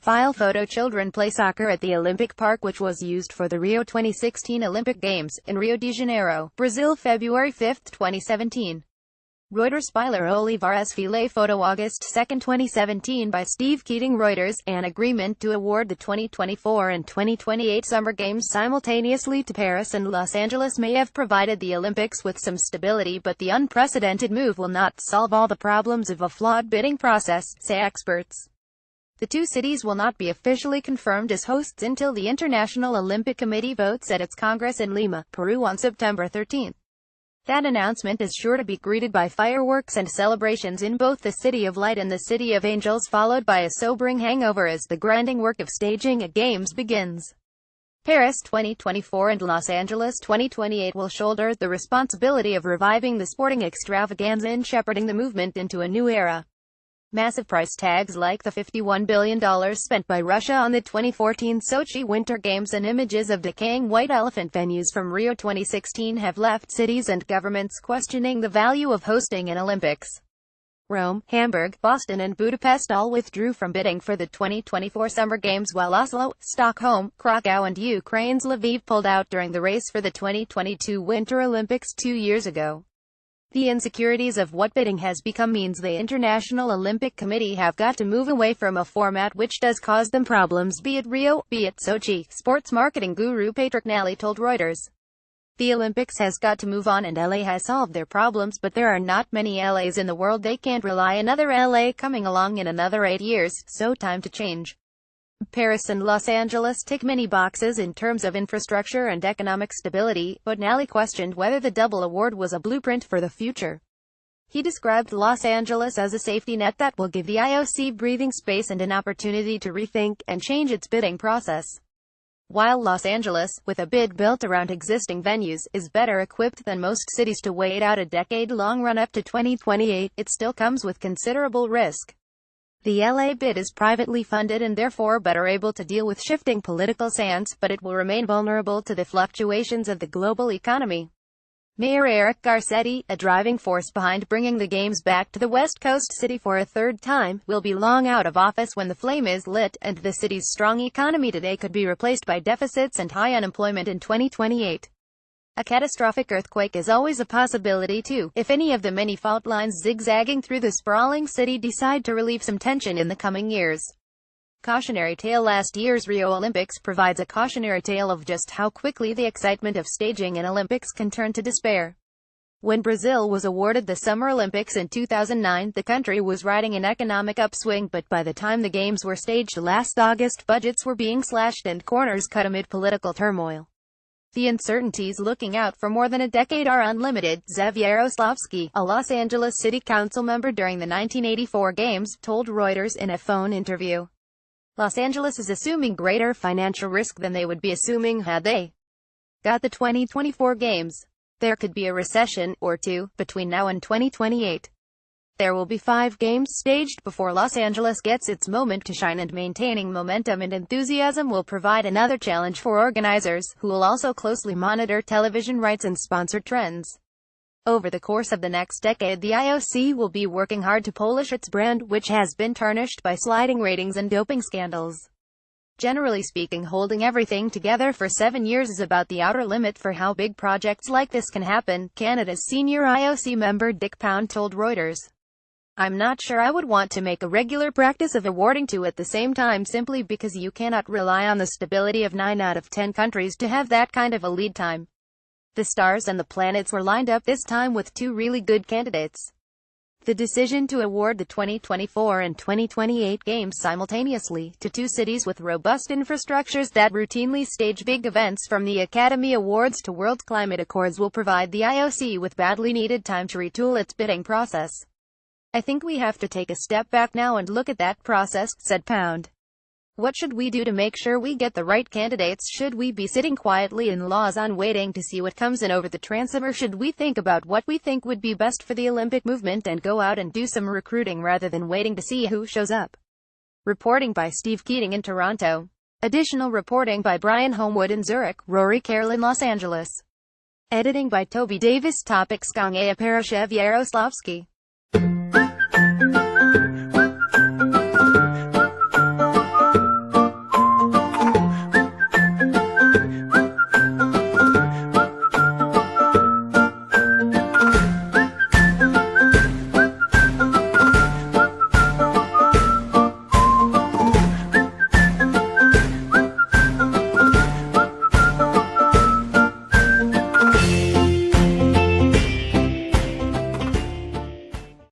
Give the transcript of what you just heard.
File photo. Children play soccer at the Olympic Park, which was used for the Rio 2016 Olympic Games, in Rio de Janeiro, Brazil, February 5, 2017. Reuters. Pilar Olivares File photo. August 2, 2017 by Steve Keating. Reuters. An agreement to award the 2024 and 2028 Summer Games simultaneously to Paris and Los Angeles may have provided the Olympics with some stability, but the unprecedented move will not solve all the problems of a flawed bidding process, say experts. The two cities will not be officially confirmed as hosts until the International Olympic Committee votes at its Congress in Lima, Peru on September 13. That announcement is sure to be greeted by fireworks and celebrations in both the City of Light and the City of Angels, followed by a sobering hangover as the grinding work of staging a Games begins. Paris 2024 and Los Angeles 2028 will shoulder the responsibility of reviving the sporting extravaganza and shepherding the movement into a new era. Massive price tags like the $51 billion spent by Russia on the 2014 Sochi Winter Games and images of decaying white elephant venues from Rio 2016 have left cities and governments questioning the value of hosting an Olympics. Rome, Hamburg, Boston and Budapest all withdrew from bidding for the 2024 Summer Games, while Oslo, Stockholm, Krakow and Ukraine's Lviv pulled out during the race for the 2022 Winter Olympics 2 years ago. The insecurities of what bidding has become means the International Olympic Committee have got to move away from a format which does cause them problems, be it Rio, be it Sochi. Sports marketing guru Patrick Nally told Reuters. The Olympics has got to move on and LA has solved their problems, but there are not many LAs in the world. They can't rely on another LA coming along in another 8 years, so time to change. Paris and Los Angeles tick many boxes in terms of infrastructure and economic stability, but Nally questioned whether the double award was a blueprint for the future. He described Los Angeles as a safety net that will give the IOC breathing space and an opportunity to rethink and change its bidding process. While Los Angeles, with a bid built around existing venues, is better equipped than most cities to wait out a decade-long run-up to 2028, it still comes with considerable risk. The LA bid is privately funded and therefore better able to deal with shifting political sands, but it will remain vulnerable to the fluctuations of the global economy. Mayor Eric Garcetti, a driving force behind bringing the Games back to the West Coast city for a third time, will be long out of office when the flame is lit, and the city's strong economy today could be replaced by deficits and high unemployment in 2028. A catastrophic earthquake is always a possibility too, if any of the many fault lines zigzagging through the sprawling city decide to relieve some tension in the coming years. Cautionary tale. Last year's Rio Olympics provides a cautionary tale of just how quickly the excitement of staging an Olympics can turn to despair. When Brazil was awarded the Summer Olympics in 2009, the country was riding an economic upswing, but by the time the Games were staged last August, budgets were being slashed and corners cut amid political turmoil. The uncertainties looking out for more than a decade are unlimited, Zavieroslavsky, a Los Angeles City Council member during the 1984 Games, told Reuters in a phone interview. Los Angeles is assuming greater financial risk than they would be assuming had they got the 2024 Games. There could be a recession, or two, between now and 2028. There will be 5 games staged before Los Angeles gets its moment to shine, and maintaining momentum and enthusiasm will provide another challenge for organizers, who will also closely monitor television rights and sponsored trends. Over the course of the next decade, the IOC will be working hard to polish its brand, which has been tarnished by sliding ratings and doping scandals. Generally speaking, holding everything together for 7 years is about the outer limit for how big projects like this can happen, Canada's senior IOC member Dick Pound told Reuters. I'm not sure I would want to make a regular practice of awarding two at the same time, simply because you cannot rely on the stability of 9 out of 10 countries to have that kind of a lead time. The stars and the planets were lined up this time with 2 really good candidates. The decision to award the 2024 and 2028 Games simultaneously to 2 cities with robust infrastructures that routinely stage big events, from the Academy Awards to World Climate Accords, will provide the IOC with badly needed time to retool its bidding process. I think we have to take a step back now and look at that process, said Pound. What should we do to make sure we get the right candidates? Should we be sitting quietly in Lausanne waiting to see what comes in over the transom, or should we think about what we think would be best for the Olympic movement and go out and do some recruiting rather than waiting to see who shows up? Reporting by Steve Keating in Toronto. Additional reporting by Brian Homewood in Zurich, Rory Carroll in Los Angeles. Editing by Toby Davis. Topics: Kangea Parashevieroslavsky.